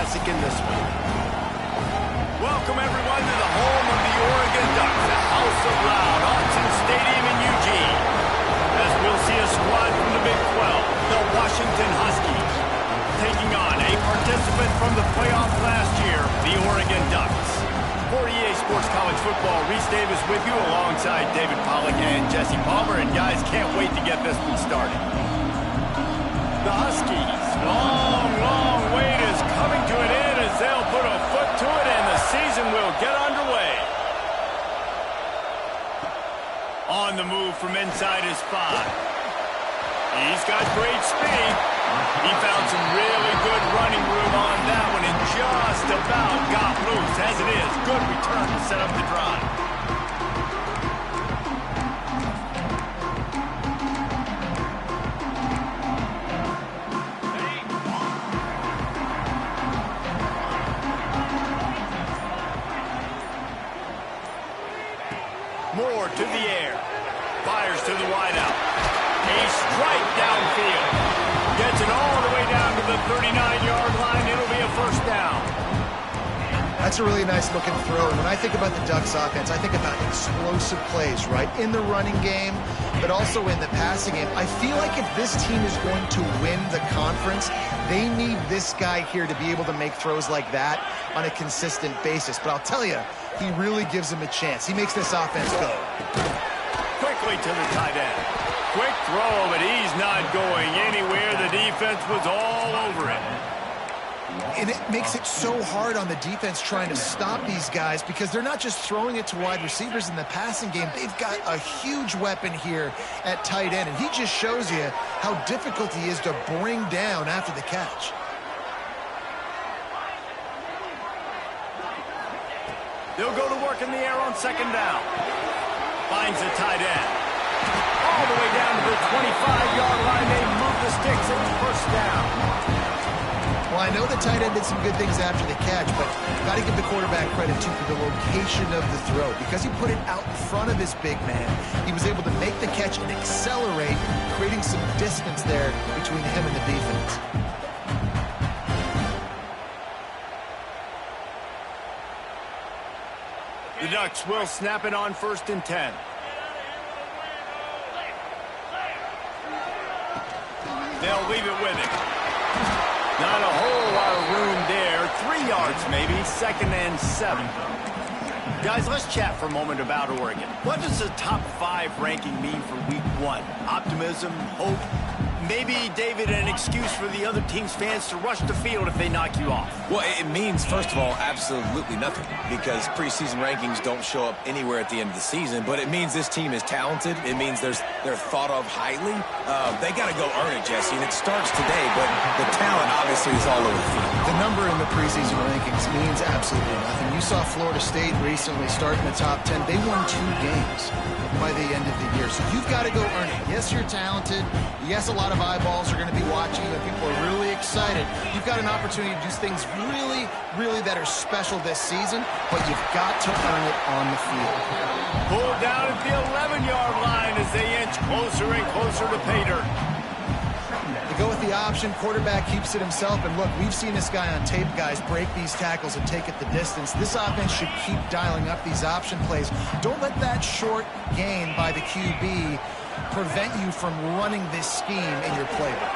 Classic in this one. Welcome, everyone, to the home of the Oregon Ducks, the House of Loud, Autzen Stadium in Eugene. As we'll see a squad from the Big 12, the Washington Huskies, taking on a participant from the playoff last year, the Oregon Ducks. For EA Sports College Football, Reese Davis with you alongside David Pollack and Jesse Palmer. And guys, can't wait to get this one started. The Huskies, long wait is coming to an end as they'll put a foot to it and the season will get underway. On the move from inside his 5. He's got great speed. He found some really good running room on that one and just about got loose. As it is, good return to set up the drive. Moore to the air. Fires to the wideout. A strike downfield. Gets it all the way down to the 39-yard line. It'll be a first down. That's a really nice looking throw. And when I think about the Ducks offense, I think about explosive plays, right? In the running game, but also in the passing game. I feel like if this team is going to win the conference, they need this guy here to be able to make throws like that on a consistent basis. But I'll tell you, he really gives them a chance. He makes this offense go. Quickly to the tight end. Quick throw, but he's not going anywhere. The defense was all over it. And it makes it so hard on the defense trying to stop these guys because they're not just throwing it to wide receivers in the passing game. They've got a huge weapon here at tight end, and he just shows you how difficult he is to bring down after the catch. They'll go to work in the air on second down. Finds the tight end. All the way down to the 25-yard line. They move the sticks and first down. Well, I know the tight end did some good things after the catch, but got to give the quarterback credit, too, for the location of the throw. Because he put it out in front of his big man, he was able to make the catch and accelerate, creating some distance there between him and the defense. The Ducks will snap it on 1st and 10. They'll leave it with him. Not a whole lot of room there. 3 yards maybe. 2nd and 7. Guys, let's chat for a moment about Oregon. What does the top 5 ranking mean for week 1? Optimism, hope, maybe, David, an excuse for the other team's fans to rush the field if they knock you off? Well, it means, first of all, absolutely nothing, because preseason rankings don't show up anywhere at the end of the season, but it means this team is talented. It means they're thought of highly. They got to go earn it, Jesse, and it starts today, but the talent obviously is all over the field. The number in the preseason rankings means absolutely nothing. You saw Florida State recently start in the top 10. They won 2 games by the end of the year, so you've got to go earn it. Yes, you're talented. Yes, a lot of eyeballs are going to be watching you, and people are really excited. You've got an opportunity to do things really that are special this season, but you've got to earn it on the field. Pulled down at the 11-yard line as they inch closer and closer to pay dirt. They go with the option. Quarterback keeps it himself, and look, we've seen this guy on tape, guys, break these tackles and take it the distance. This offense should keep dialing up these option plays. Don't let that short gain by the QB prevent you from running this scheme in your playbook.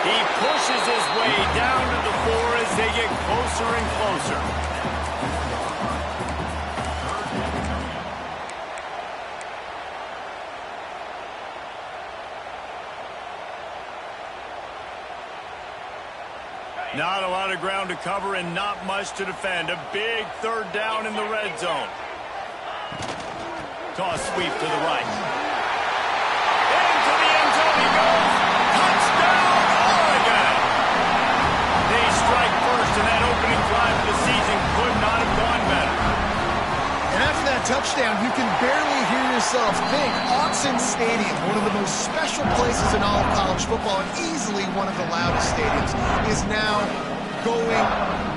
He pushes his way down to the 4 as they get closer and closer. Not a lot of ground to cover and not much to defend. A big 3rd down in the red zone. Toss sweep to the right. Into the end zone he goes. Touchdown, Oregon! They strike first, and that opening drive of the season could not have gone better. And after that touchdown, you can barely hear yourself think. Autzen Stadium, one of the most special places in all of college football, and easily one of the loudest stadiums, is now going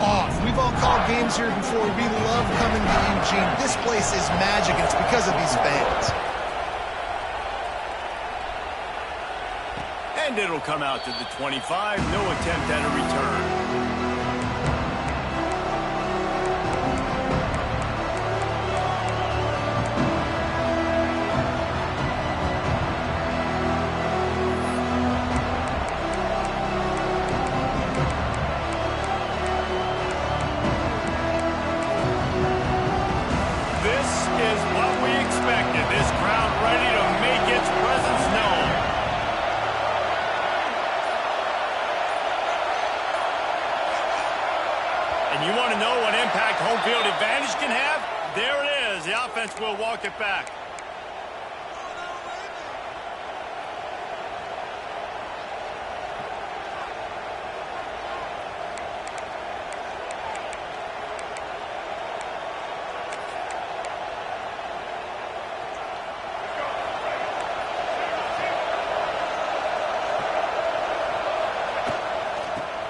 off. We've all called games here before. We love coming to Eugene. This place is magic, and it's because of these fans. And it'll come out to the 25. No attempt at a return. And you want to know what impact home field advantage can have? There it is. The offense will walk it back.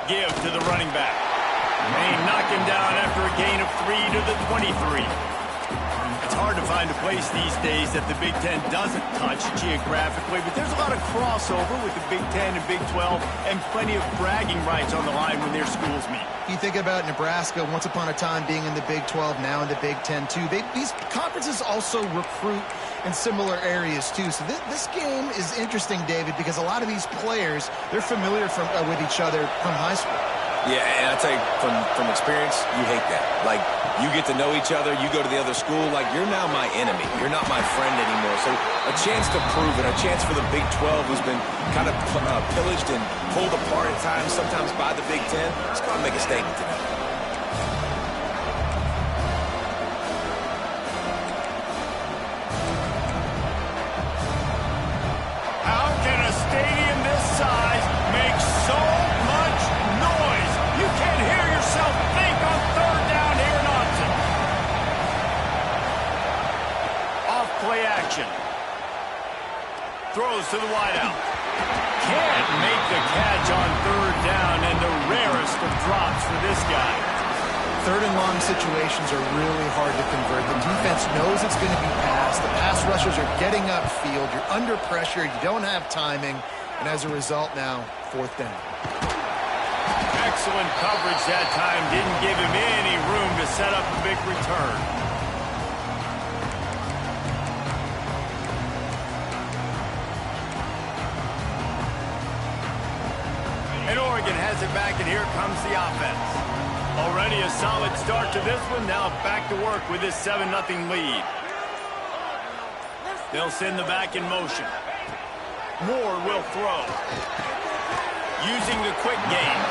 Give to the running back. They knock him down after a gain of 3 to the 23. It's hard to find a place these days that the Big Ten doesn't touch geographically, but there's a lot of crossover with the Big Ten and Big 12 and plenty of bragging rights on the line when their schools meet. You think about Nebraska, once upon a time being in the Big 12, now in the Big 10 too. These conferences also recruit in similar areas too. So this game is interesting, David, because a lot of these players, they're familiar with each other from high school. Yeah, and I tell you, from experience, you hate that. Like, you get to know each other, you go to the other school, like, you're now my enemy. You're not my friend anymore. So a chance to prove it, a chance for the Big 12, who's been kind of pillaged and pulled apart at times, sometimes by the Big 10. It's going to make a statement tonight. How can a stadium this size make so much noise? You can't hear yourself think on third down here in Austin. Off play action. Throws to the wideout. Can't make the catch on third down, and the rarest of drops for this guy. Third and long situations are really hard to convert. The defense knows it's going to be passed. The pass rushers are getting upfield. You're under pressure. You don't have timing. And as a result now, fourth down. Excellent coverage that time. Didn't give him any room to set up a big return. And Oregon has it back, and here comes the offense. Already a solid start to this one. Now back to work with this 7-0 lead. They'll send the back in motion. Moore will throw. Using the quick game.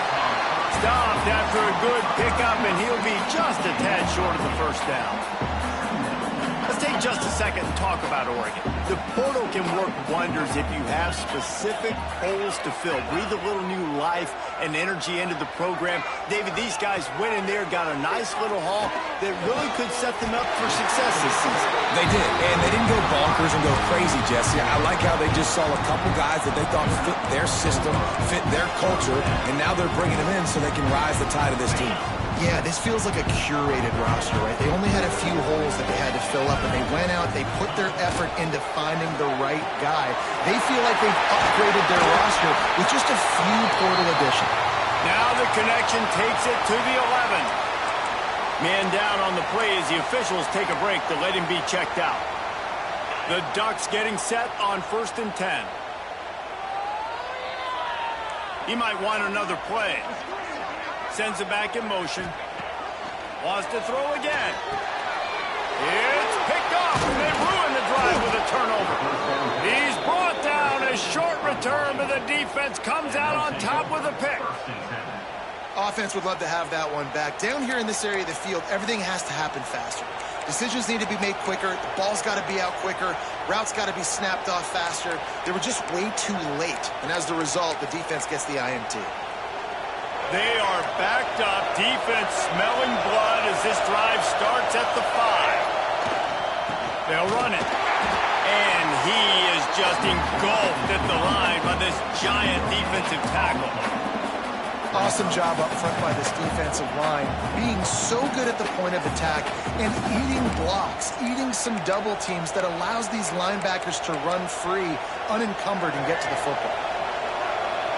Stopped after a good pickup, and he'll be just a tad short of the first down. Let's take just a second and talk about Oregon. The portal can work wonders if you have specific holes to fill. Breathe a little new life and energy into the program. David, these guys went in there, got a nice little haul that really could set them up for success this season. They did, and they didn't go bonkers and go crazy, Jesse. I like how they just saw a couple guys that they thought fit their system, fit their culture, and now they're bringing them in so they can rise the tide of this team. Yeah, this feels like a curated roster, right? They only had a few holes that they had to fill up, and they went out, they put their effort into finding the right guy. They feel like they've upgraded their roster with just a few portal additions. Now the connection takes it to the 11. Man down on the play as the officials take a break to let him be checked out. The Ducks getting set on 1st and 10. He might want another play. Sends it back in motion. Wants to throw again. It's picked off, and they ruin the drive with a turnover. He's brought down. A short return, but the defense comes out on top with a pick. Offense would love to have that one back. Down here in this area of the field, everything has to happen faster. Decisions need to be made quicker. The ball's got to be out quicker. Routes got to be snapped off faster. They were just way too late. And as the result, the defense gets the INT. They are backed up. Defense smelling blood as this drive starts at the 5. They'll run it. And he is just engulfed at the line by this giant defensive tackle. Awesome job up front by this defensive line, being so good at the point of attack and eating blocks, eating some double teams that allows these linebackers to run free, unencumbered, and get to the football.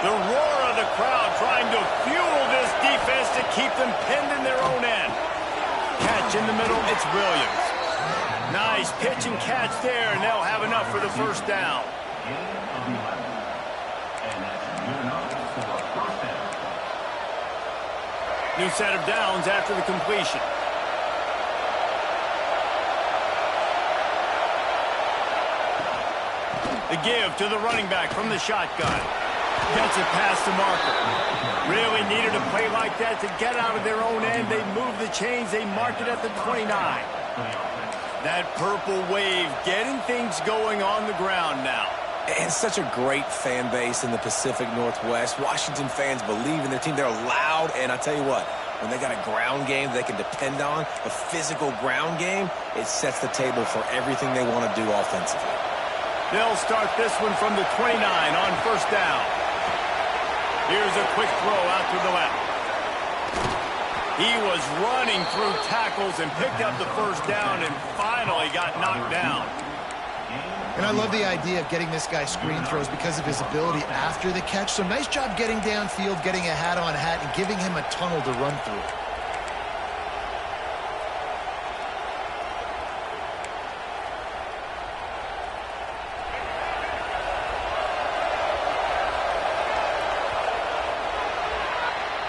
The roar of the crowd trying to fuel this defense to keep them pinned in their own end. Catch in the middle, it's Williams. Nice pitch and catch there, and they'll have enough for the first down. New set of downs after the completion. The give to the running back from the shotgun. Gets it past the marker. Really needed a play like that to get out of their own end. They move the chains. They mark it at the 29. That purple wave getting things going on the ground now. And such a great fan base in the Pacific Northwest. Washington fans believe in their team. They're loud, and I tell you what, when they got a ground game they can depend on, a physical ground game, it sets the table for everything they want to do offensively. They'll start this one from the 29 on first down. Here's a quick throw out to the left. He was running through tackles and picked up the first down and finally got knocked down. And I love the idea of getting this guy screen throws because of his ability after the catch. So nice job getting downfield, getting a hat-on-hat, and giving him a tunnel to run through.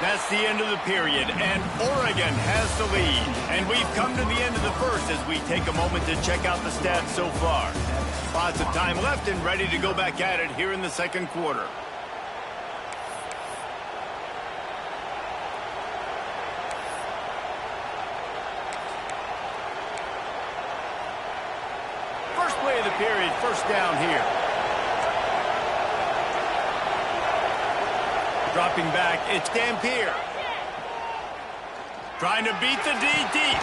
That's the end of the period, and Oregon has the lead. And we've come to the end of the first as we take a moment to check out the stats so far. Lots of time left and ready to go back at it here in the second quarter. First play of the period, first down here. Dropping back, it's Dampier. Trying to beat the D deep.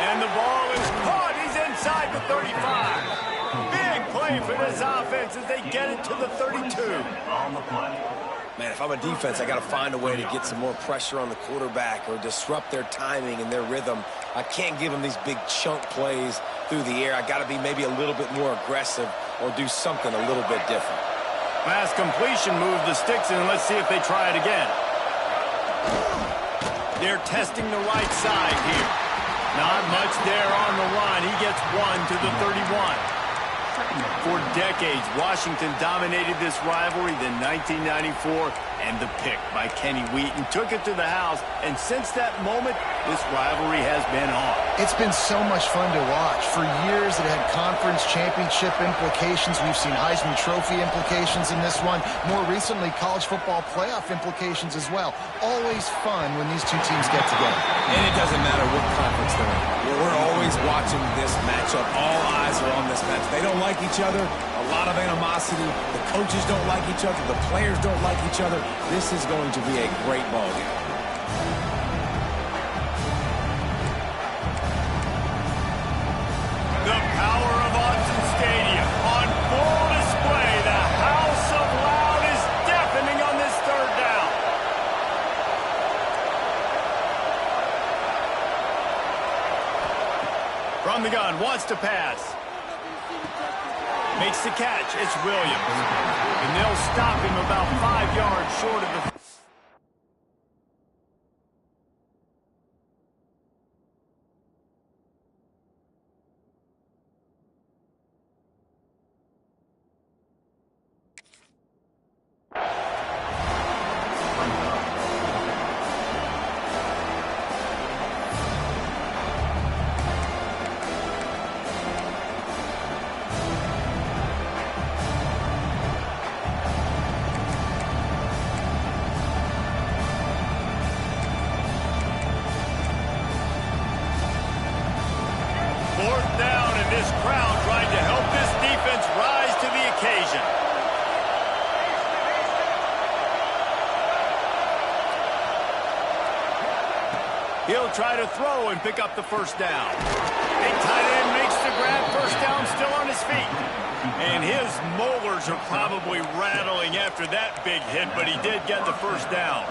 And the ball is caught. He's inside the 35. Big play for this offense as they get it to the 32. Man, if I'm a defense, I got to find a way to get some more pressure on the quarterback or disrupt their timing and their rhythm. I can't give them these big chunk plays through the air. I got to be maybe a little bit more aggressive or do something a little bit different. Last completion moved the sticks in. Let's see if they try it again. They're testing the right side here. Not much there on the line. He gets one to the 31. For decades, Washington dominated this rivalry. Then 1994 and the pick by Kenny Wheaton took it to the house. And since that moment, this rivalry has been on. It's been so much fun to watch. For years, it had conference championship implications. We've seen Heisman Trophy implications in this one. More recently, college football playoff implications as well. Always fun when these two teams get together. And it doesn't matter what conference they're in. We're always watching this matchup. All eyes are on this match. They don't like each other. A lot of animosity. The coaches don't like each other. The players don't like each other. This is going to be a great ball game. The power of Autzen Stadium on full display. The House of Loud is deafening on this third down. From the gun, wants to pass. Makes the catch. It's Williams. And they'll stop him about 5 yards short of the... Fourth down, and this crowd trying to help this defense rise to the occasion. He'll try to throw and pick up the first down. A tight end makes the grab, first down, still on his feet. And his molars are probably rattling after that big hit, but he did get the first down.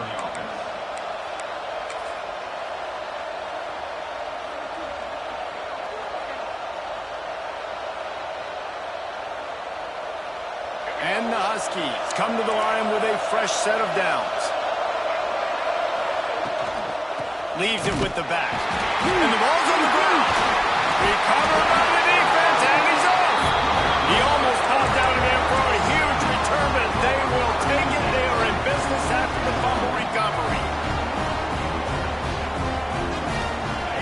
And the Huskies come to the line with a fresh set of downs. Leaves it with the back. And the ball's on the ground. Recovered by the defense, and he's off. He almost popped out of there for a huge return, but they will take it. They are in business after the fumble recovery.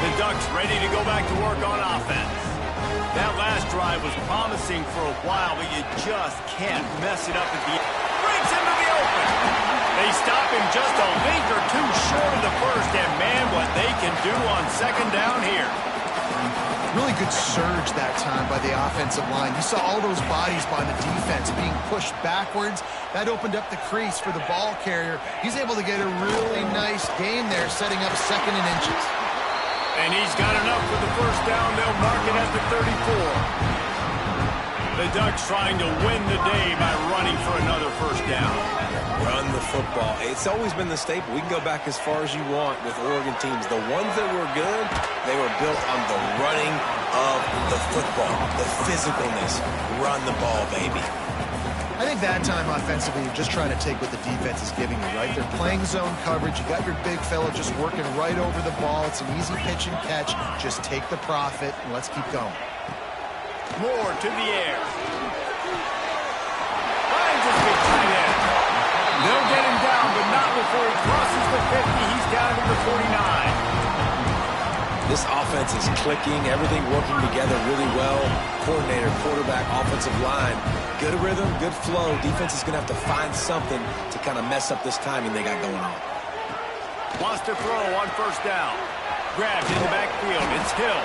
The Ducks ready to go back to work on offense. That last drive was promising for a while, but you just can't mess it up at the end. Breaks into the open. They stop him just a link or two short of the first, and man, what they can do on second down here. Really good surge that time by the offensive line. You saw all those bodies by the defense being pushed backwards. That opened up the crease for the ball carrier. He's able to get a really nice gain there, setting up second and inches. And he's got enough for the first down. They'll mark it at the 34. The Ducks trying to win the day by running for another first down. Run the football. It's always been the staple. We can go back as far as you want with Oregon teams. The ones that were good, they were built on the running of the football, the physicalness. Run the ball, baby. I think that time offensively, you're just trying to take what the defense is giving you, right? They're playing zone coverage. You got your big fella just working right over the ball. It's an easy pitch and catch. Just take the profit, and let's keep going. Moore to the air. Finds his big tight end. They'll get him down, but not before he crosses the 50. He's down to the 49. This offense is clicking, everything working together really well. Coordinator, quarterback, offensive line. Good rhythm, good flow. Defense is going to have to find something to kind of mess up this timing they got going on. Wants to throw on first down. Grabbed in the backfield. It's Hill.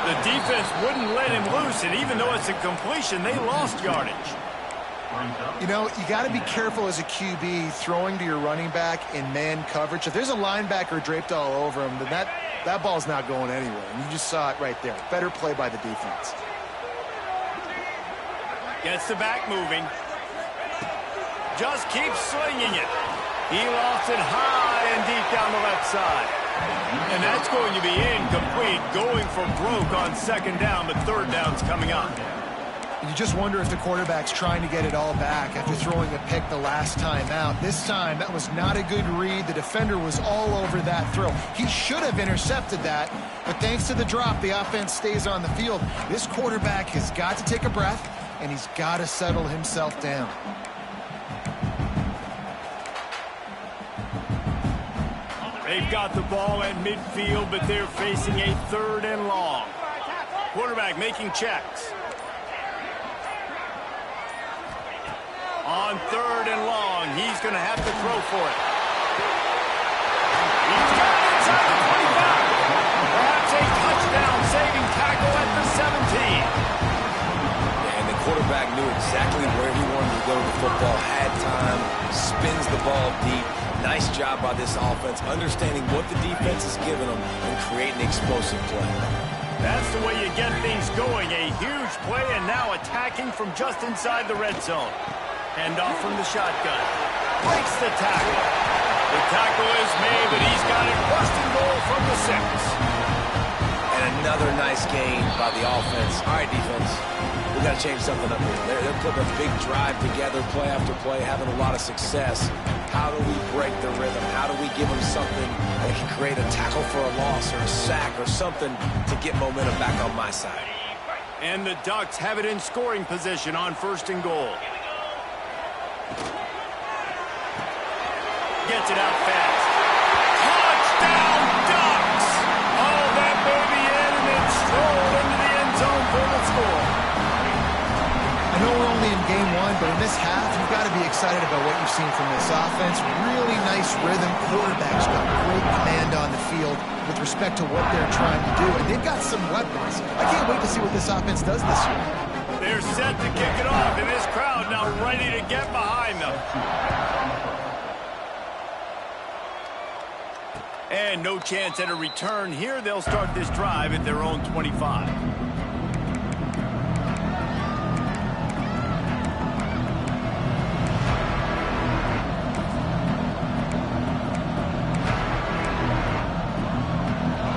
The defense wouldn't let him loose, and even though it's a completion, they lost yardage. You know, you got to be careful as a QB throwing to your running back in man coverage. If there's a linebacker draped all over him, then that ball's not going anywhere. And you just saw it right there. Better play by the defense. Gets the back moving. Just keeps slinging it. He lost it high and deep down the left side. And that's going to be incomplete, going for broke on second down, but third down's coming up. You just wonder if the quarterback's trying to get it all back after throwing a pick the last time out. This time, that was not a good read. The defender was all over that throw. He should have intercepted that, but thanks to the drop, the offense stays on the field. This quarterback has got to take a breath, and he's got to settle himself down. They've got the ball at midfield, but they're facing a third and long. Quarterback making checks. On third and long, he's going to have to throw for it. He's got it inside the 25. Perhaps a touchdown-saving tackle at the 17. And the quarterback knew exactly where he wanted to go to the football, had time, spins the ball deep. Nice job by this offense, understanding what the defense is giving them and creating explosive play. That's the way you get things going. A huge play, and now attacking from just inside the red zone. Hand off from the shotgun. Breaks the tackle. The tackle is made, but he's got it first and goal from the 6. And another nice gain by the offense. All right, defense, we got to change something up here. They're putting a big drive together, play after play, having a lot of success. How do we break the rhythm? How do we give them something that can create a tackle for a loss or a sack or something to get momentum back on my side? And the Ducks have it in scoring position on first and goal. Gets it out fast. Touchdown, Ducks! Oh, that baby in and then strolled into the end zone for the score. I know we're only in game one, but in this half, you've got to be excited about what you've seen from this offense. Really nice rhythm. Quarterback's got great command on the field with respect to what they're trying to do, and they've got some weapons. I can't wait to see what this offense does this year. They're set to kick it off, and this crowd now ready to get behind them. And no chance at a return here. They'll start this drive at their own 25.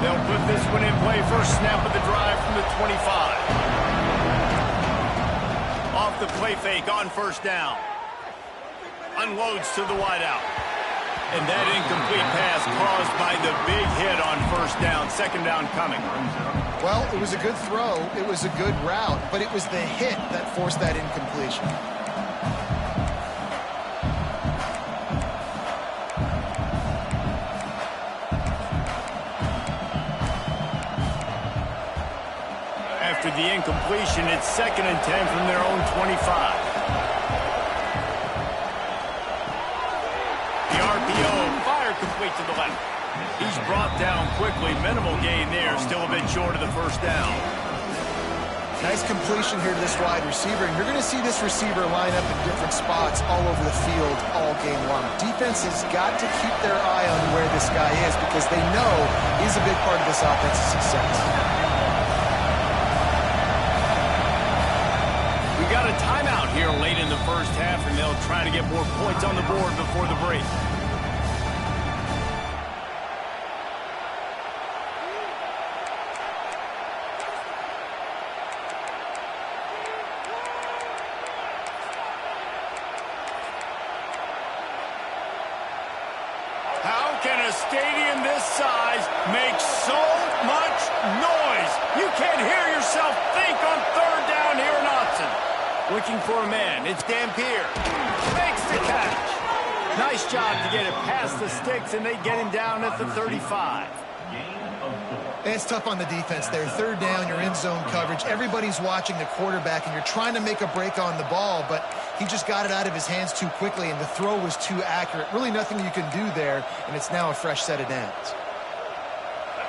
They'll put this one in play. First snap of the drive from the 25. Off the play fake on first down. Unloads to the wideout. And that incomplete pass caused by the big hit on first down. Second down coming. Well, it was a good throw. It was a good route, but it was the hit that forced that incompletion. After the incompletion, it's 2nd and 10 from their own 25. complete to the left. He's brought down quickly. Minimal gain there. Still a bit short of the first down. Nice completion here to this wide receiver, and you're going to see this receiver line up in different spots all over the field all game long. Defense has got to keep their eye on where this guy is because they know he's a big part of this offense's success. We got a timeout here late in the first half, and they'll try to get more points on the board before the break. How can a stadium this size make so much noise? You can't hear yourself think on third down here in Autzen. Looking for a man. It's Dampier. Makes the catch. Nice job to get it past the sticks, and they get him down at the 35. It's tough on the defense there. Third down, you're in zone coverage. Everybody's watching the quarterback, and you're trying to make a break on the ball, but he just got it out of his hands too quickly, and the throw was too accurate. Really nothing you can do there, and it's now a fresh set of downs.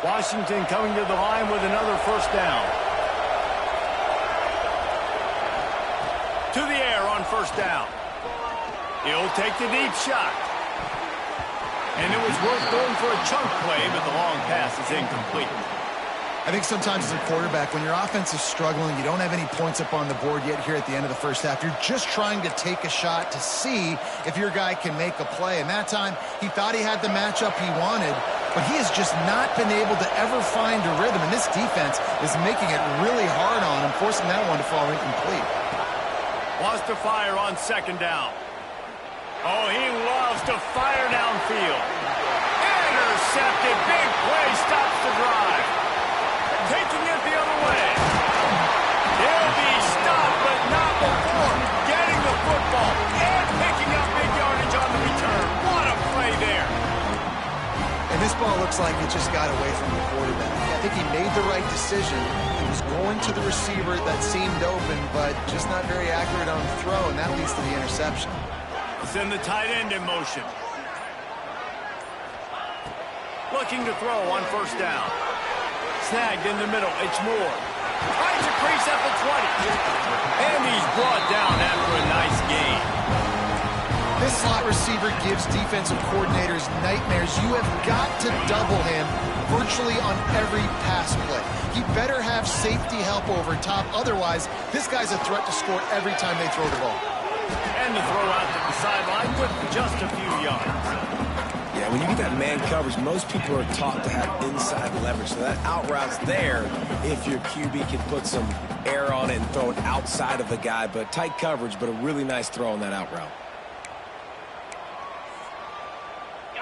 Washington coming to the line with another first down. To the air on first down. He'll take the deep shot. And it was worth going for a chunk play, but the long pass is incomplete. I think sometimes as a quarterback, when your offense is struggling, you don't have any points up on the board yet here at the end of the first half. You're just trying to take a shot to see if your guy can make a play. And that time, he thought he had the matchup he wanted, but he has just not been able to ever find a rhythm. And this defense is making it really hard on him, forcing that one to fall incomplete. Wants to fire on second down. Oh, he loves to fire downfield. Intercepted. Big play stops the drive. Taking it the other way. He'll be stopped, but not before getting the football and picking up big yardage on the return. What a play there. And this ball looks like it just got away from the quarterback. I think he made the right decision. He was going to the receiver that seemed open, but just not very accurate on the throw, and that leads to the interception. Send the tight end in motion. Looking to throw on first down. Snagged in the middle. It's Moore. Tries to crease at the 20. And he's brought down after a nice gain. This slot receiver gives defensive coordinators nightmares. You have got to double him virtually on every pass play. He better have safety help over top. Otherwise, this guy's a threat to score every time they throw the ball. And the throw out to the sideline with just a few yards. Yeah, when you get that man coverage, most people are taught to have inside leverage. So that out route's there if your QB can put some air on it and throw it outside of the guy. But tight coverage, but a really nice throw on that out route.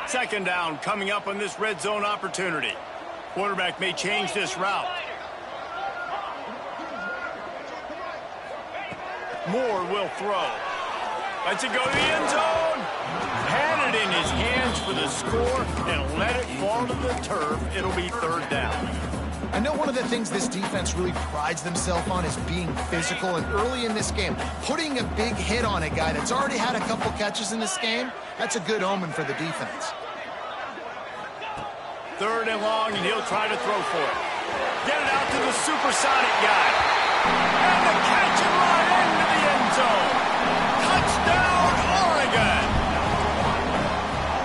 Second down coming up on this red zone opportunity. Quarterback may change this route. Moore will throw. Lets it go to the end zone. Had it in his hands for the score and let it fall to the turf. It'll be third down. I know one of the things this defense really prides themselves on is being physical, and early in this game, putting a big hit on a guy that's already had a couple catches in this game, that's a good omen for the defense. Third and long, and he'll try to throw for it. Get it out to the supersonic guy. And the catch and run into the end zone. Touchdown, Oregon.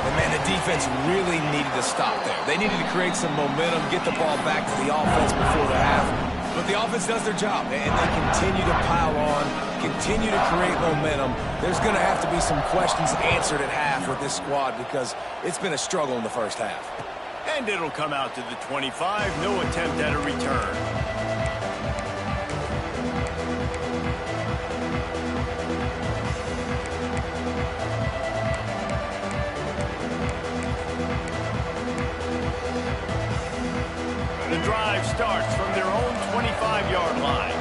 And man, the defense really needed to stop there. They needed to create some momentum, get the ball back to the offense before the half. But the offense does their job, and they continue to pile on, continue to create momentum. There's going to have to be some questions answered at half with this squad because it's been a struggle in the first half. And it'll come out to the 25. No attempt at a return. The drive starts from their own 25-yard line.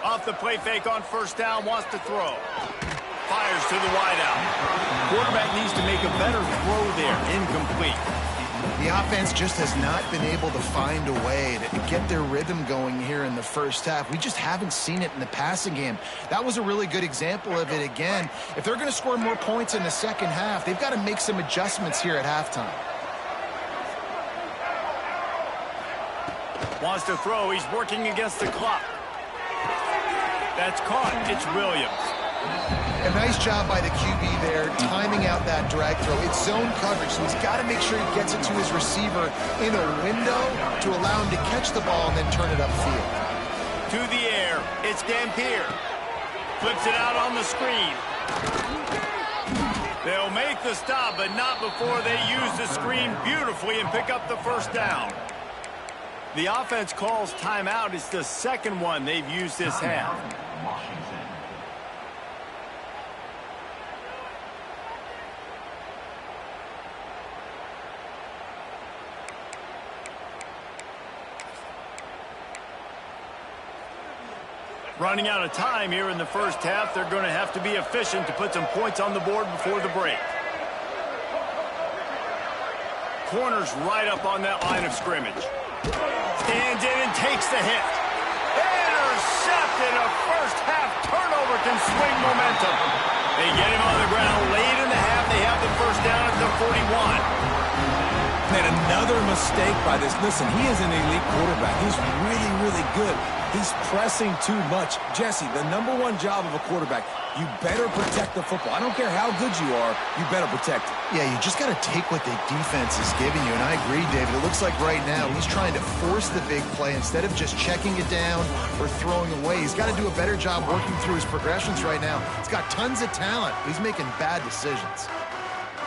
Off the play fake on first down, wants to throw. Fires to the wideout. Quarterback needs to make a better throw there. Incomplete. The offense just has not been able to find a way to get their rhythm going here in the first half. We just haven't seen it in the passing game. That was a really good example of it again. If they're going to score more points in the second half, they've got to make some adjustments here at halftime. Wants to throw. He's working against the clock. That's caught. It's Williams. A nice job by the QB there, timing out that drag throw. It's zone coverage, so he's got to make sure he gets it to his receiver in a window to allow him to catch the ball and then turn it upfield. To the air. It's Dampier. Flips it out on the screen. They'll make the stop, but not before they use the screen beautifully and pick up the first down. The offense calls timeout. It's the second one they've used this half. Running out of time here in the first half. They're going to have to be efficient to put some points on the board before the break. Corner's right up on that line of scrimmage. Stands in and takes the hit. Intercepted. A first half turnover can swing momentum. They get him on the ground late in the half. They have the first down at the 41. And another mistake by this. Listen, he is an elite quarterback. He's really, really good. He's pressing too much. Jesse, the number one job of a quarterback, you better protect the football. I don't care how good you are, you better protect it. Yeah, you just got to take what the defense is giving you, and I agree, David. It looks like right now he's trying to force the big play instead of just checking it down or throwing away. He's got to do a better job working through his progressions right now. He's got tons of talent. He's making bad decisions.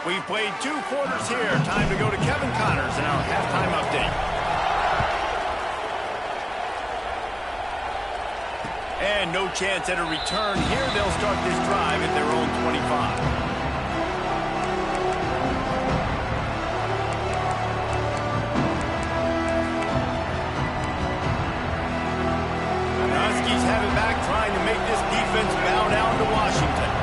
We've played 2 quarters here. Time to go to Kevin Connors in our halftime update. And no chance at a return here. They'll start this drive at their own 25. Huskies have it back, trying to make this defense bow down to Washington.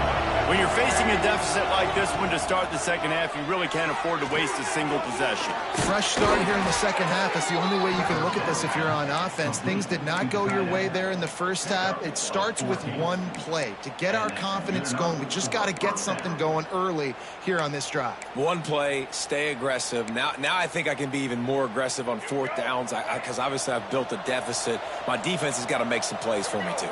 When you're facing a deficit like this one to start the second half, you really can't afford to waste a single possession. Fresh start here in the second half. That's the only way you can look at this if you're on offense. Things did not go your way there in the first half. It starts with one play. To get our confidence going, we just got to get something going early here on this drive. One play, stay aggressive. Now I think I can be even more aggressive on 4th downs because obviously I've built a deficit. My defense has got to make some plays for me too.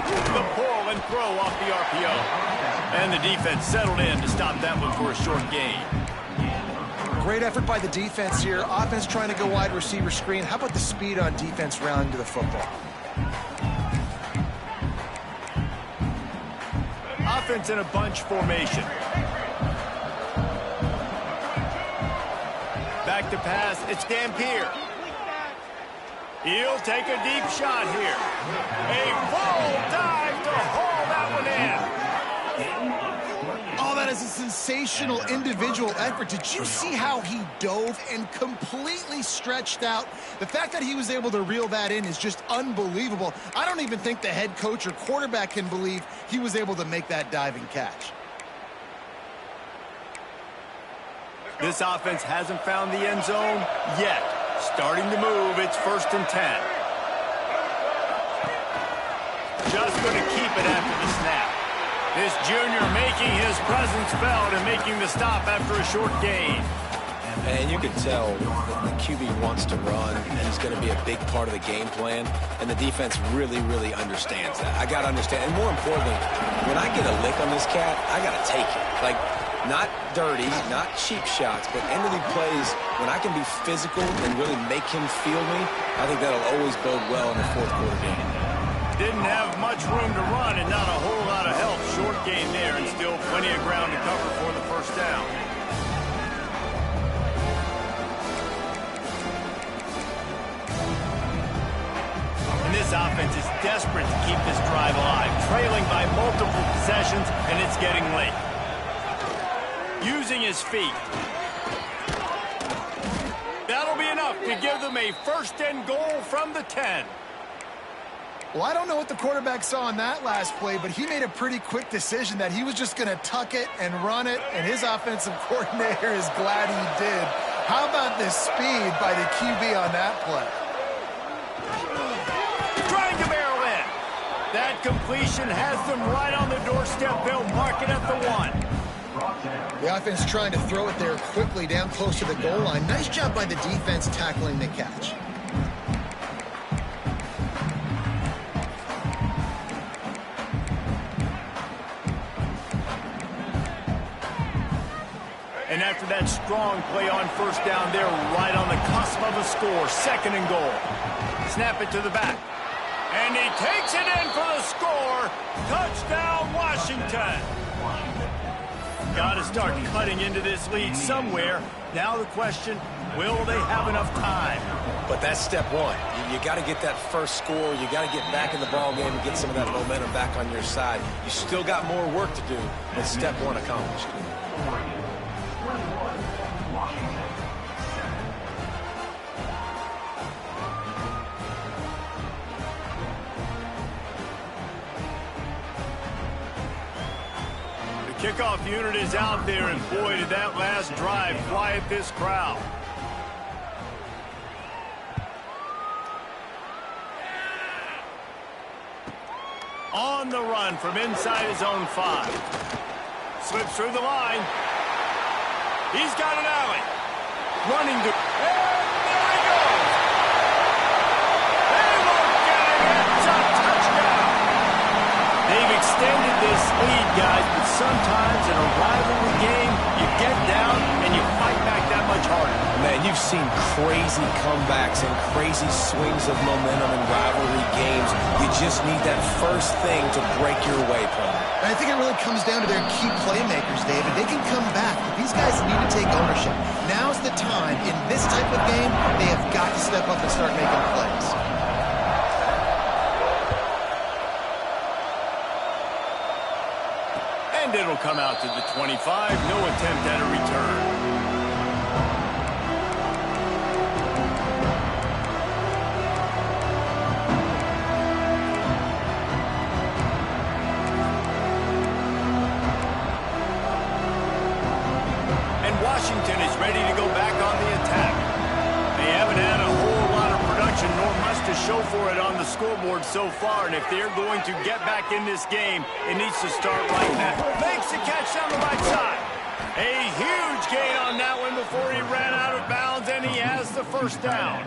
The pull and throw off the RPO. And the defense settled in to stop that one for a short gain. Great effort by the defense here. Offense trying to go wide receiver screen. How about the speed on defense rounding to the football? Offense in a bunch formation. Back to pass. It's Dampier. He'll take a deep shot here. A full dive to haul that one in. Oh, that is a sensational individual effort. Did you see how he dove and completely stretched out? The fact that he was able to reel that in is just unbelievable. I don't even think the head coach or quarterback can believe he was able to make that diving catch. This offense hasn't found the end zone yet. Starting to move, it's 1st and 10. Just going to keep it after the snap. This junior making his presence felt and making the stop after a short gain. And you can tell that the QB wants to run, and he's going to be a big part of the game plan, and the defense really, really understands that. I got to understand, and more importantly, when I get a lick on this cat, I got to take it. Like, not dirty, not cheap shots, but end of the plays, when I can be physical and really make him feel me, I think that'll always bode well in the 4th quarter game. Didn't have much room to run and not a whole lot of help. Short gain there and still plenty of ground to cover for the first down. And this offense is desperate to keep this drive alive, trailing by multiple possessions, and it's getting late. Using his feet. That'll be enough to give them a 1st and goal from the 10. Well, I don't know what the quarterback saw in that last play, but he made a pretty quick decision that he was just going to tuck it and run it, and his offensive coordinator is glad he did. How about this speed by the QB on that play? Trying to barrel in. That completion has them right on the doorstep. They'll mark it at the 1. The offense trying to throw it there quickly down close to the goal line. Nice job by the defense tackling the catch. And after that strong play on first down, they're right on the cusp of a score. 2nd and goal. Snap it to the back. And he takes it in for the score. Touchdown, Washington. Got to start cutting into this lead somewhere. Now the question, will they have enough time? But that's step one. You got to get that first score. You got to get back in the ball game and get some of that momentum back on your side. You still got more work to do, but step one accomplished. Kickoff unit is out there, and boy, did that last drive quiet this crowd. On the run from inside his own 5. Slips through the line. He's got an alley. Running to... And there he goes! They won't get it. It's a touchdown! They've extended this lead, guys, but sometimes in a rivalry game, you get down and you fight back that much harder. Man, you've seen crazy comebacks and crazy swings of momentum in rivalry games. You just need that first thing to break your way, Paul. And I think it really comes down to their key playmakers, David. They can come back, but these guys need to take ownership. Now's the time. In this type of game, they have got to step up and start making plays. And it'll come out to the 25. No attempt at a return. Washington is ready to go back on the attack. They haven't had a whole lot of production, nor much to show for it on the scoreboard so far. And if they're going to get back in this game, it needs to start right now. Makes the catch down the right side. A huge gain on that one before he ran out of bounds, and he has the first down.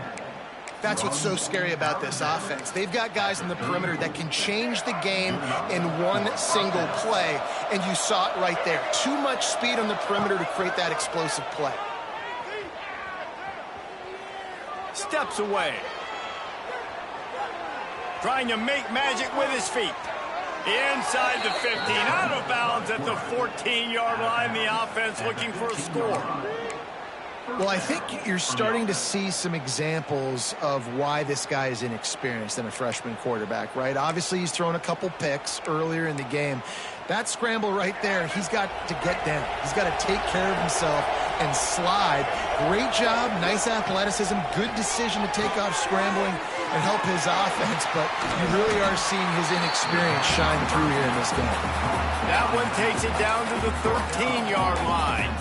That's what's so scary about this offense. They've got guys in the perimeter that can change the game in one single play, and you saw it right there. Too much speed on the perimeter to create that explosive play. Steps away. Trying to make magic with his feet. Inside the 15, out of bounds at the 14-yard line. The offense looking for a score. Well, I think you're starting to see some examples of why this guy is inexperienced in a freshman quarterback, right? Obviously, he's thrown a couple picks earlier in the game. That scramble right there, he's got to get down. He's got to take care of himself and slide. Great job, nice athleticism, good decision to take off scrambling and help his offense, but you really are seeing his inexperience shine through here in this game. That one takes it down to the 13-yard line.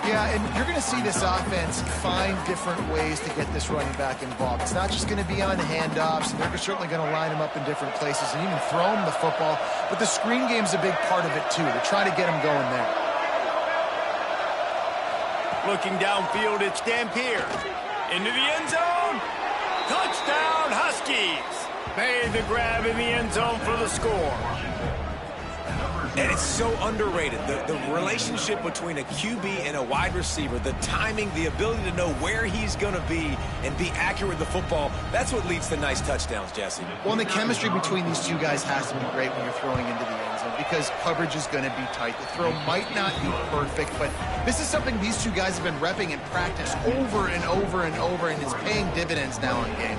Yeah, and you're going to see this offense find different ways to get this running back involved. It's not just going to be on handoffs, and they're certainly going to line him up in different places and even throw him the football. But the screen game's a big part of it, too, to try to get him going there. Looking downfield, it's Dampier. Into the end zone. Touchdown, Huskies. Made the grab in the end zone for the score. And it's so underrated. The relationship between a QB and a wide receiver, the timing, the ability to know where he's going to be and be accurate with the football, that's what leads to nice touchdowns, Jesse. Well, and the chemistry between these two guys has to be great when you're throwing into the end zone because coverage is going to be tight. The throw might not be perfect, but this is something these two guys have been repping in practice over and over and over, and it's paying dividends now in game.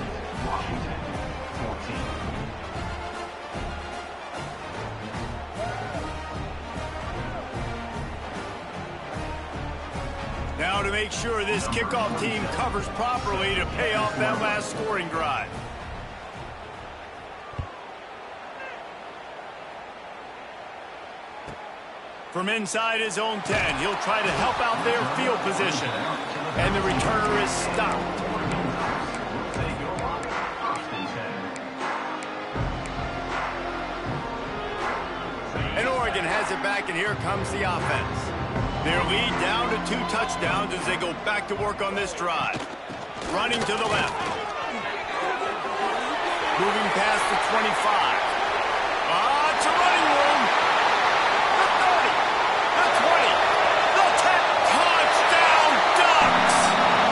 Now to make sure this kickoff team covers properly to pay off that last scoring drive. From inside his own 10, he'll try to help out their field position. And the returner is stopped. And Oregon has it back, and here comes the offense. Their lead down to 2 touchdowns as they go back to work on this drive. Running to the left. Moving past the 25. It's a running room. The 30. The 20. The 10. Touchdown Ducks!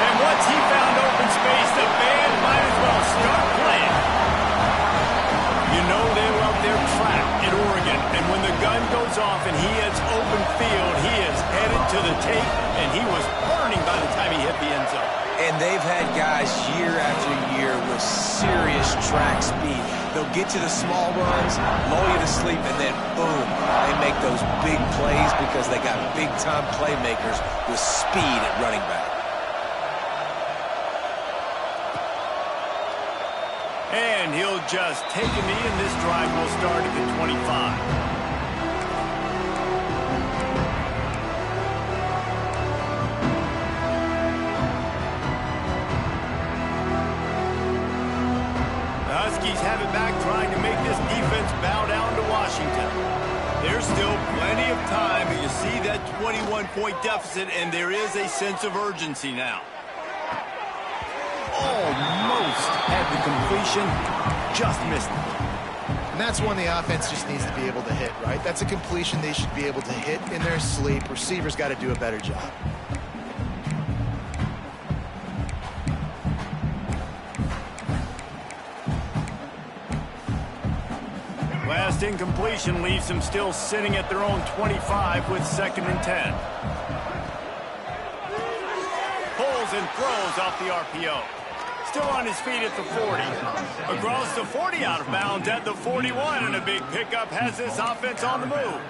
And once he found open space, the band might as well start playing. You know they love their track at Oregon. And when the gun goes off and he hits open field, he is headed to the tape, and he was burning by the time he hit the end zone. And they've had guys year after year with serious track speed. They'll get to the small runs, lull you to sleep, and then boom, they make those big plays because they got big-time playmakers with speed at running back. And he'll just take a knee, and this drive will start at the 25. Huskies have it back, trying to make this defense bow down to Washington. There's still plenty of time, but you see that 21-point deficit, and there is a sense of urgency now. Almost had the completion, just missed it. And that's one the offense just needs to be able to hit, right? That's a completion they should be able to hit in their sleep. Receivers got to do a better job. Last incompletion leaves them still sitting at their own 25 with 2nd and 10. Pulls and throws off the RPO. Still on his feet at the 40. Across the 40, out of bounds at the 41, and a big pickup has this offense on the move.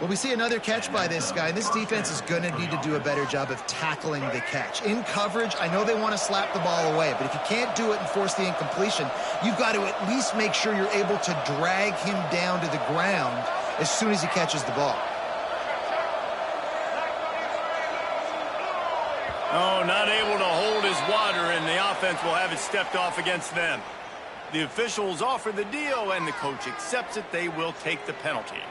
Well, we see another catch by this guy, and this defense is going to need to do a better job of tackling the catch. In coverage, I know they want to slap the ball away, but if you can't do it and force the incompletion, you've got to at least make sure you're able to drag him down to the ground as soon as he catches the ball. Oh, not able to hold his water, and the offense will have it stepped off against them. The officials offer the deal, and the coach accepts it. They will take the penalty.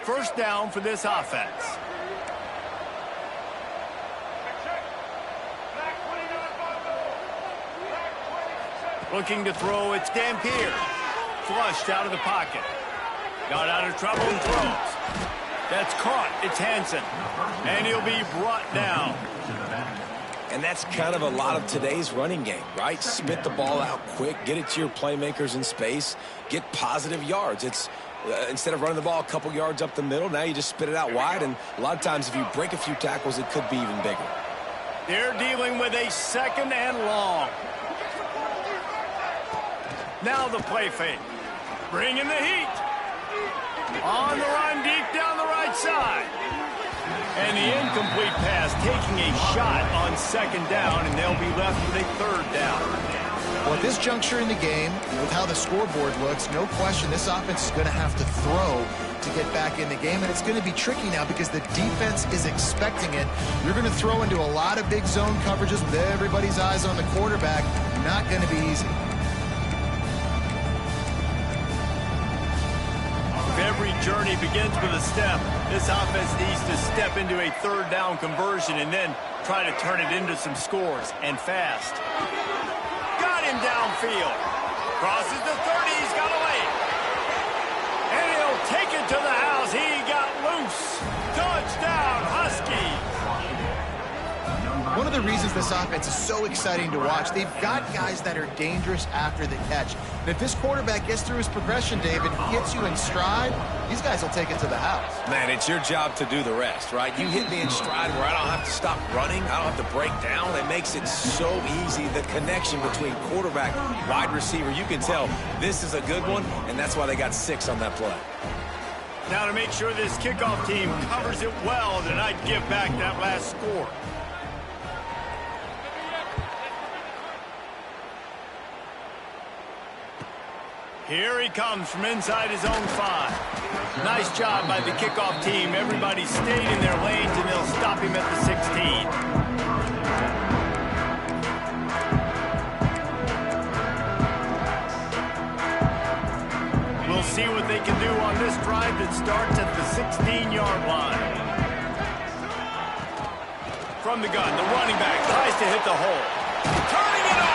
First down for this offense. Looking to throw, it's Dampier. Flushed out of the pocket. Got out of trouble and throws. That's caught. It's Hansen. And he'll be brought down. And that's kind of a lot of today's running game, right? Spit the ball out quick, get it to your playmakers in space, get positive yards. It's instead of running the ball a couple yards up the middle, now you just spit it out wide, and a lot of times if you break a few tackles, it could be even bigger. They're dealing with a 2nd and long. Now the play fake. Bringing the heat. On the run deep down the right side. And the incomplete pass taking a shot on 2nd down, and they'll be left with a 3rd down. Well, at this juncture in the game, with how the scoreboard looks, no question this offense is going to have to throw to get back in the game, and it's going to be tricky now because the defense is expecting it. You're going to throw into a lot of big zone coverages with everybody's eyes on the quarterback. Not going to be easy. Every journey begins with a step. This offense needs to step into a 3rd down conversion and then try to turn it into some scores, and fast. Got him downfield. Crosses the 30. He's got away. And he'll take it to the house. He got loose. Touchdown, Huskies. One of the reasons this offense is so exciting to watch, they've got guys that are dangerous after the catch. And if this quarterback gets through his progression, David, hits you in stride, these guys will take it to the house. Man, it's your job to do the rest, right? You hit me in stride where I don't have to stop running. I don't have to break down. It makes it so easy. The connection between quarterback, wide receiver, you can tell this is a good one, and that's why they got 6 on that play. Now to make sure this kickoff team covers it well, then I'd give back that last score. Here he comes from inside his own 5. Nice job by the kickoff team. Everybody stayed in their lanes, and they'll stop him at the 16. We'll see what they can do on this drive that starts at the 16-yard line. From the gun, the running back tries to hit the hole. Turning it on!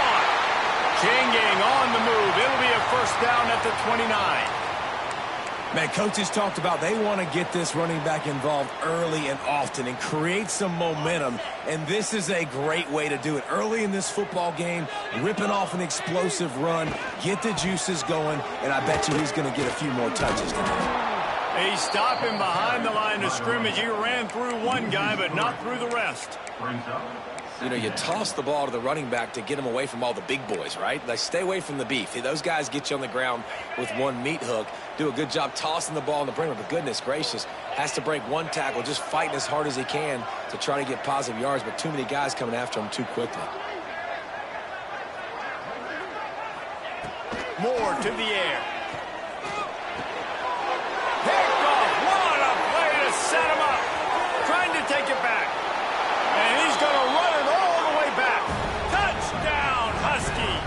Changing on the move. It'll be a first down at the 29. Man, coaches talked about they want to get this running back involved early and often and create some momentum, and this is a great way to do it. Early in this football game, ripping off an explosive run, get the juices going, and I bet you he's going to get a few more touches today. They stop him behind the line of scrimmage. He ran through one guy, but not through the rest. You know, you toss the ball to the running back to get him away from all the big boys, right? Like, stay away from the beef. Those guys get you on the ground with one meat hook. Do a good job tossing the ball in the perimeter, but goodness gracious, has to break one tackle, just fighting as hard as he can to try to get positive yards, but too many guys coming after him too quickly. Moore to the air. Picked off. What a play to set him up. Trying to take it back. And he's going to run it all the way back. Touchdown, Huskies.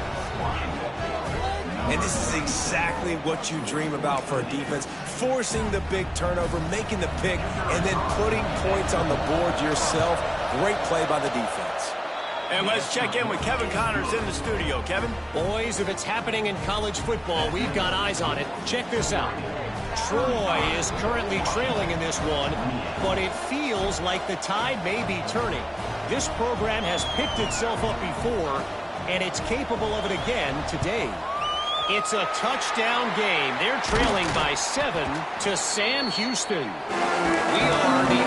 And this is exactly what you dream about for a defense. Forcing the big turnover, making the pick, and then putting points on the board yourself. Great play by the defense. And let's check in with Kevin Connors in the studio. Kevin? Boys, if it's happening in college football, we've got eyes on it. Check this out. Troy is currently trailing in this one, but it feels like the tide may be turning. This program has picked itself up before, and it's capable of it again today. It's a touchdown game. They're trailing by 7 to Sam Houston. We are the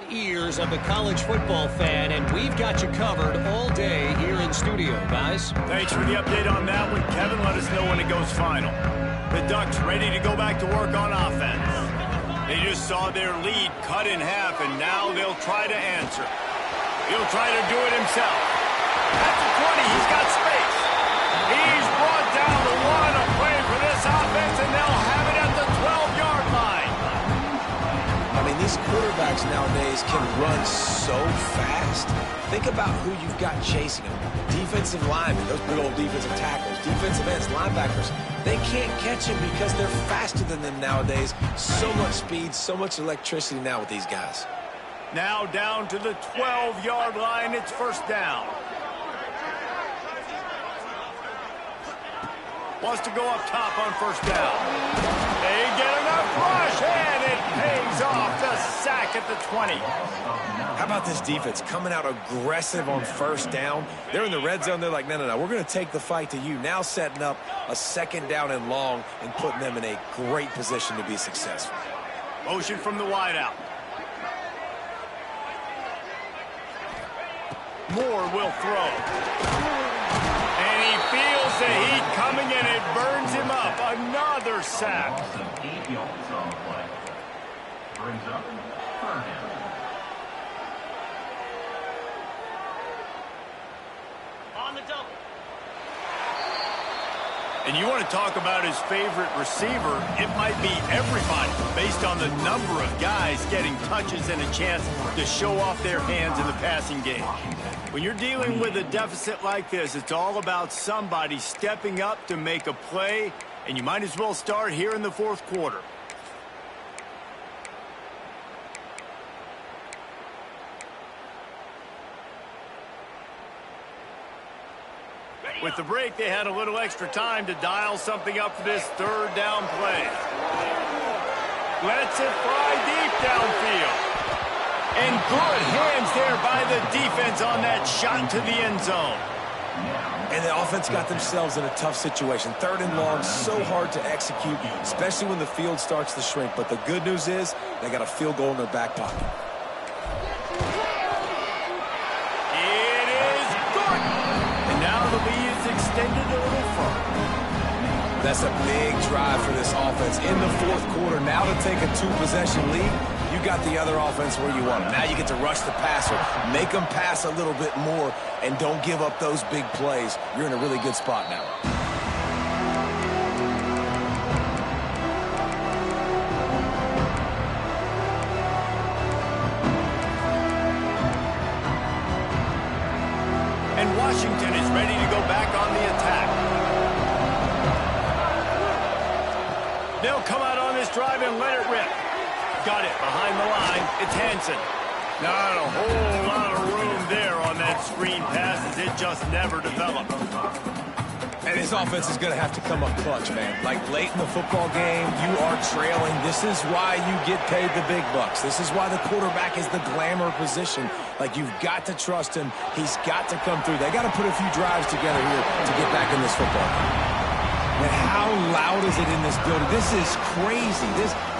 ears of the college football fan, and we've got you covered all day here in studio, guys. Thanks for the update on that one, Kevin. Let us know when it goes final. The Ducks ready to go back to work on offense. They just saw their lead cut in half, and now they'll try to answer. He'll try to do it himself. At the 20, he's got space. He's brought down the one. A play for this offense, and they'll have it at the 12-yard line. I mean, these quarterbacks nowadays can run so fast. Think about who you've got chasing them. Defensive linemen, those big old defensive tackles, defensive ends, linebackers. They can't catch him because they're faster than them nowadays. So much speed, so much electricity now with these guys. Now down to the 12-yard line. It's first down. Wants to go up top on first down. They get enough rush, and it pays off. The sack at the 20. How about this defense coming out aggressive on first down? They're in the red zone. They're like, no, we're going to take the fight to you. Now setting up a second down and long and putting them in a great position to be successful. Motion from the wideout. Moore will throw. And he feels the heat coming, and it burns him up. Another sack. Brings up third down. On the double. And you want to talk about his favorite receiver, it might be everybody based on the number of guys getting touches and a chance to show off their hands in the passing game. When you're dealing with a deficit like this, it's all about somebody stepping up to make a play, and you might as well start here in the fourth quarter. With the break, they had a little extra time to dial something up for this third down play. Lets it fly deep downfield. And good hands there by the defense on that shot to the end zone. And the offense got themselves in a tough situation. Third and long, so hard to execute, especially when the field starts to shrink. But the good news is they got a field goal in their back pocket. extended a little further. That's a big drive for this offense in the fourth quarter. Now to take a 2-possession lead, you got the other offense where you want them. Now you get to rush the passer, make them pass a little bit more, and don't give up those big plays. You're in a really good spot now. And Washington is ready to go back on the attack. They'll come out on this drive and let it rip. Got it behind the line. It's Hansen. Not a whole lot of room there on that screen pass as it just never developed. And his offense is going to have to come up clutch, man. Like late in the football game, you are trailing. This is why you get paid the big bucks. This is why the quarterback is the glamour position. Like, you've got to trust him. He's got to come through. They got to put a few drives together here to get back in this football game. And how loud is it in this building? This is crazy.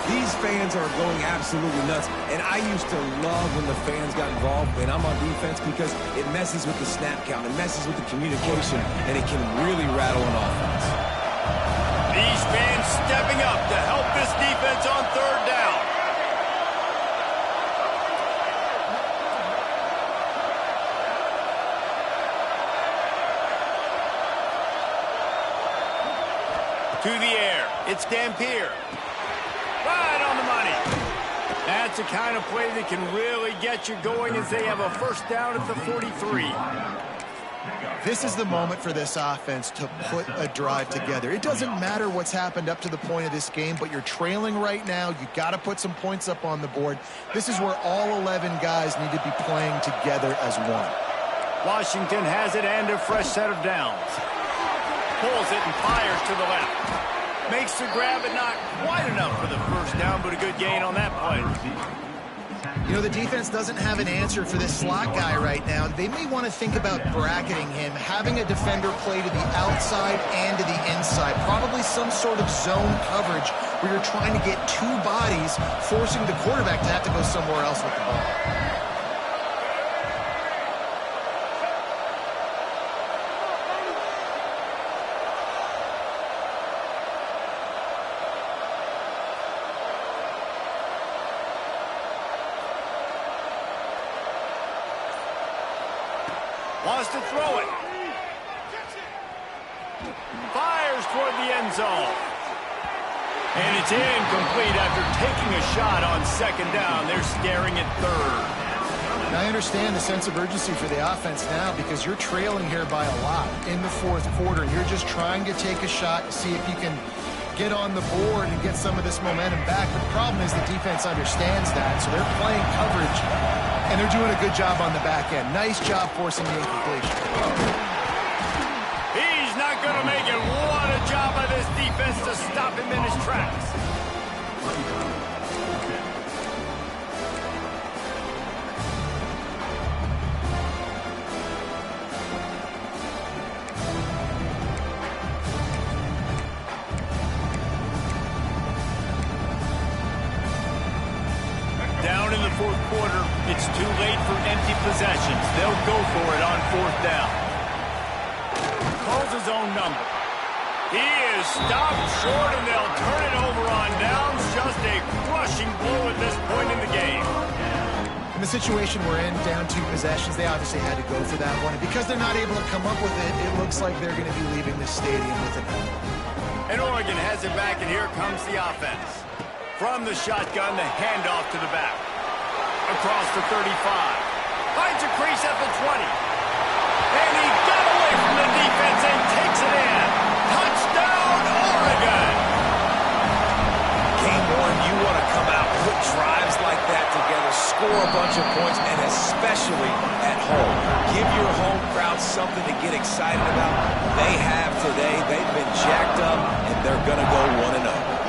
These fans are going absolutely nuts. And I used to love when the fans got involved, and I'm on defense, because it messes with the snap count. It messes with the communication, and it can really rattle an offense. These fans stepping up to help this defense on third down. To the air. It's Dampier. Right on the money. That's the kind of play that can really get you going as they have a first down at the 43. This is the moment for this offense to put a drive together. It doesn't matter what's happened up to the point of this game, but you're trailing right now. You got to put some points up on the board. This is where all 11 guys need to be playing together as one. Washington has it and a fresh set of downs. Pulls it and fires to the left. Makes the grab, but not quite enough for the first down, but a good gain on that play. You know, the defense doesn't have an answer for this slot guy right now. They may want to think about bracketing him, having a defender play to the outside and to the inside. Probably some sort of zone coverage where you're trying to get two bodies, forcing the quarterback to have to go somewhere else with the ball. Wants to throw it. Fires toward the end zone. And it's incomplete after taking a shot on second down. They're staring at third. And I understand the sense of urgency for the offense now because you're trailing here by a lot in the fourth quarter. You're just trying to take a shot to see if you can get on the board and get some of this momentum back. But the problem is the defense understands that, so they're playing coverage, and they're doing a good job on the back end. Nice job forcing the incompletion. He's not going to make it. What a job by this defense to stop him in his tracks. Down in the fourth quarter, it's too late for empty possessions. They'll go for it on fourth down. Calls his own number. He is stopped short, and they'll turn it over on downs. Just a crushing blow at this point in the game. In the situation we're in, down two possessions, they obviously had to go for that one. And because they're not able to come up with it, it looks like they're going to be leaving this stadium with it. And Oregon has it back, and here comes the offense. From the shotgun, the handoff to the back. Across the 35. Finds a crease at the 20. And he got away from the defense and takes it in. Touchdown, Oregon! Game one, you want to come out, put drives like that together, score a bunch of points, and especially at home. Give your home crowd something to get excited about. They have today. They've been jacked up, and they're going to go 1-0.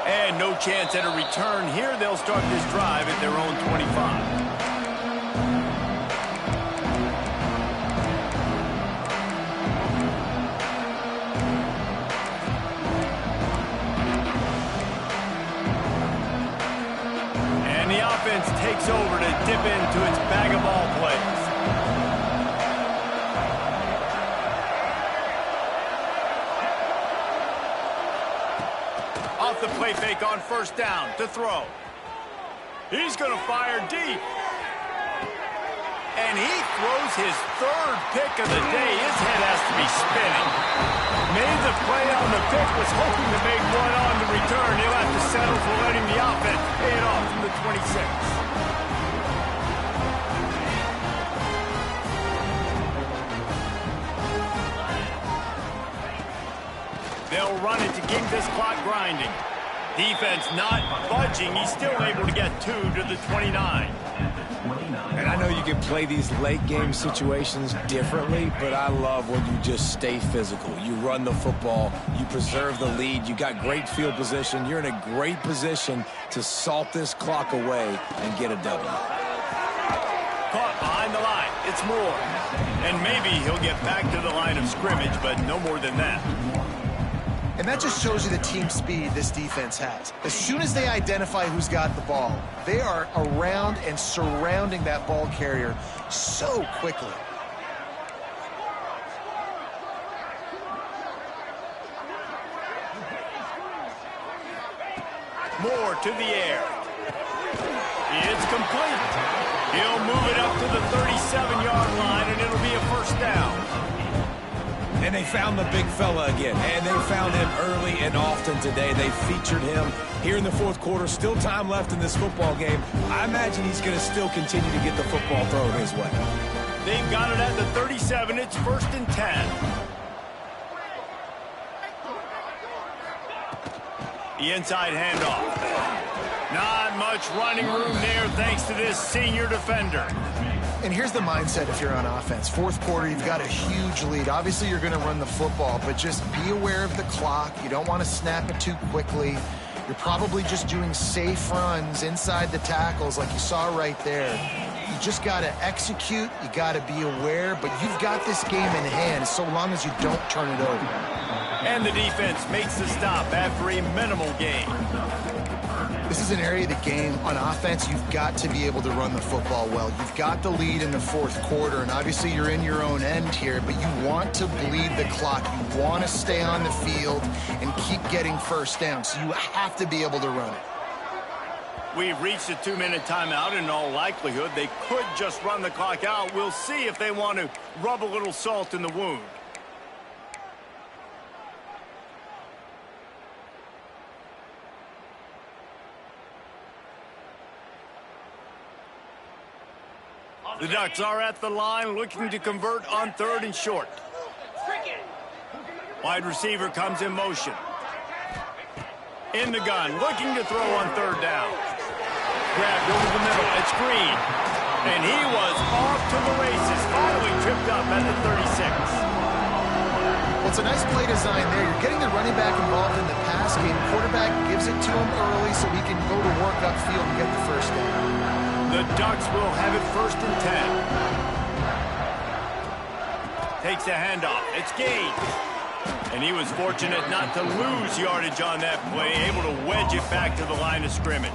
And no chance at a return here. They'll start this drive at their own 25. And the offense takes over to dip into its bag of ball plays. Off the play fake on first down to throw. He's going to fire deep. And he throws his third pick of the day. His head has to be spinning. Made the play on the pick, was hoping to make one on the return. He'll have to settle for letting the offense pay it off from the 26. They'll run it to keep this clock grinding. Defense not budging. He's still able to get 2 to the 29. And I know you can play these late game situations differently, but I love when you just stay physical. You run the football, you preserve the lead, you got great field position, you're in a great position to salt this clock away and get a W. Caught behind the line. It's Moore. And maybe he'll get back to the line of scrimmage, but no more than that. And that just shows you the team speed this defense has. As soon as they identify who's got the ball, they are around and surrounding that ball carrier so quickly. Moore to the air. It's complete. He'll move it up to the 37-yard line, and it'll be a first down. And they found the big fella again, and they found him early and often today. They featured him here in the fourth quarter. Still time left in this football game. I imagine he's going to still continue to get the football thrown his way. They've got it at the 37. It's 1st and 10. The inside handoff. Not much running room there thanks to this senior defender. And here's the mindset if you're on offense. Fourth quarter, you've got a huge lead. Obviously, you're going to run the football, but just be aware of the clock. You don't want to snap it too quickly. You're probably just doing safe runs inside the tackles like you saw right there. You just got to execute. You got to be aware, but you've got this game in hand so long as you don't turn it over. And the defense makes the stop after a minimal gain. This is an area of the game on offense you've got to be able to run the football well. You've got the lead in the fourth quarter, and obviously you're in your own end here, but you want to bleed the clock. You want to stay on the field and keep getting first down, so you have to be able to run it. We've reached a 2-minute timeout. In all likelihood, they could just run the clock out. We'll see if they want to rub a little salt in the wound. The Ducks are at the line looking to convert on 3rd and short. Wide receiver comes in motion. In the gun, looking to throw on 3rd down. Grabbed over the middle, it's Green. And he was off to the races, finally tripped up at the 36. Well, it's a nice play design there. You're getting the running back involved in the pass game. Quarterback gives it to him early so he can go to work upfield and get the first down. The Ducks will have it 1st and 10. Takes a handoff. It's Gage. And he was fortunate not to lose yardage on that play, able to wedge it back to the line of scrimmage.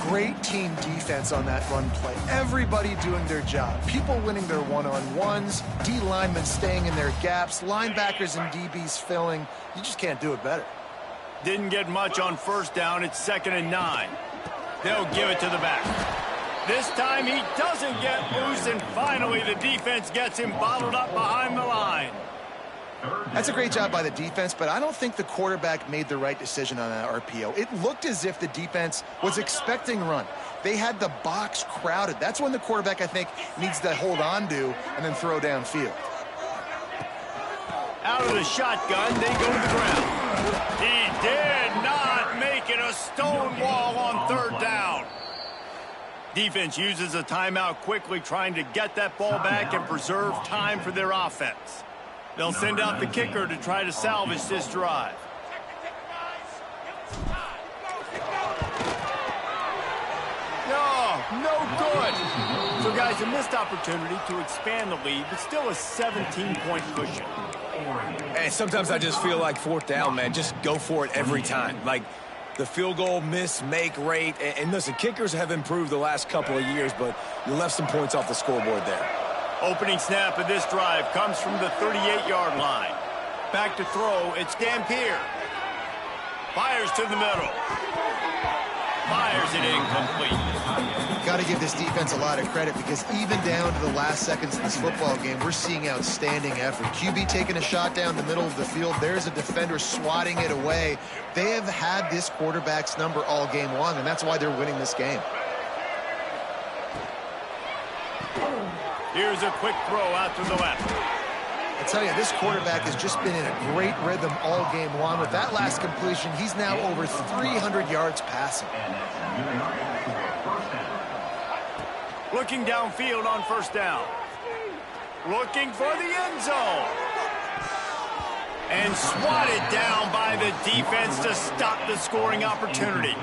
Great team defense on that run play. Everybody doing their job. People winning their one-on-ones, D linemen staying in their gaps, linebackers and DBs filling. You just can't do it better. Didn't get much on 1st down. It's 2nd and 9. They'll give it to the back. This time he doesn't get loose, and finally the defense gets him bottled up behind the line. That's a great job by the defense, but I don't think the quarterback made the right decision on that RPO. It looked as if the defense was expecting run. They had the box crowded. That's when the quarterback, I think, needs to hold on to and then throw downfield. Out of the shotgun, they go to the ground. He did not make it, a stone wall on 3rd down. Defense uses a timeout quickly, trying to get that ball back and preserve time for their offense. They'll send out the kicker to try to salvage this drive. No good. So, guys, a missed opportunity to expand the lead, but still a 17-point cushion. And sometimes I just feel like 4th down, man, just go for it every time. Like, the field goal miss-make rate. And listen, kickers have improved the last couple of years, but you left some points off the scoreboard there. Opening snap of this drive comes from the 38-yard line. Back to throw, it's Dampier. Fires to the middle. Fires it incomplete. Got to give this defense a lot of credit because even down to the last seconds of this football game, we're seeing outstanding effort. QB taking a shot down the middle of the field. There's a defender swatting it away. They have had this quarterback's number all game long, and that's why they're winning this game. Here's a quick throw out to the left. I tell you, this quarterback has just been in a great rhythm all game long. With that last completion, he's now over 300 yards passing. Looking downfield on first down. Looking for the end zone. And swatted down by the defense to stop the scoring opportunity.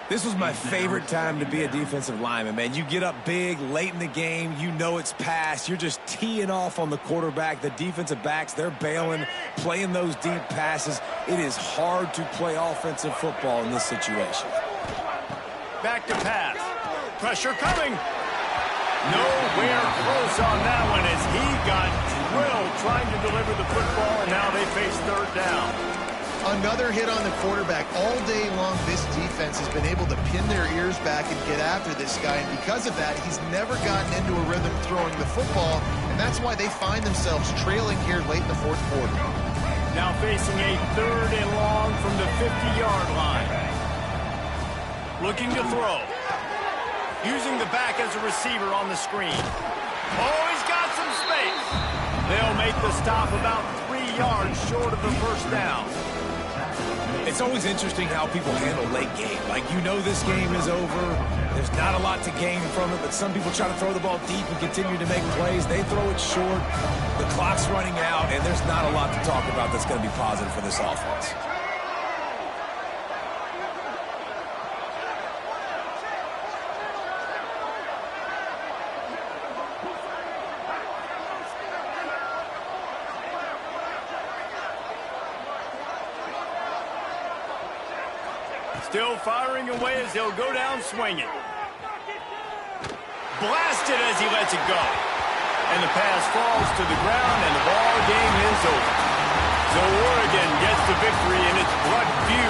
This was my favorite time to be a defensive lineman, man. You get up big late in the game. You know it's past. You're just teeing off on the quarterback. The defensive backs, they're bailing, playing those deep passes. It is hard to play offensive football in this situation. Back to pass. Pressure coming. Nowhere close on that one as he got drilled trying to deliver the football, and now they face third down. Another hit on the quarterback. All day long, this defense has been able to pin their ears back and get after this guy, and because of that, he's never gotten into a rhythm throwing the football, and that's why they find themselves trailing here late in the fourth quarter. Now facing a third and long from the 50-yard line. Looking to throw. Using the back as a receiver on the screen. Oh, he's got some space. They'll make the stop about 3 yards short of the first down. It's always interesting how people handle late game. Like, you know this game is over. There's not a lot to gain from it, but some people try to throw the ball deep and continue to make plays. They throw it short. The clock's running out, and there's not a lot to talk about that's going to be positive for this offense. Still firing away as he'll go down swinging. Blasted as he lets it go. And the pass falls to the ground, and the ball game is over. So Oregon gets the victory in its blood feud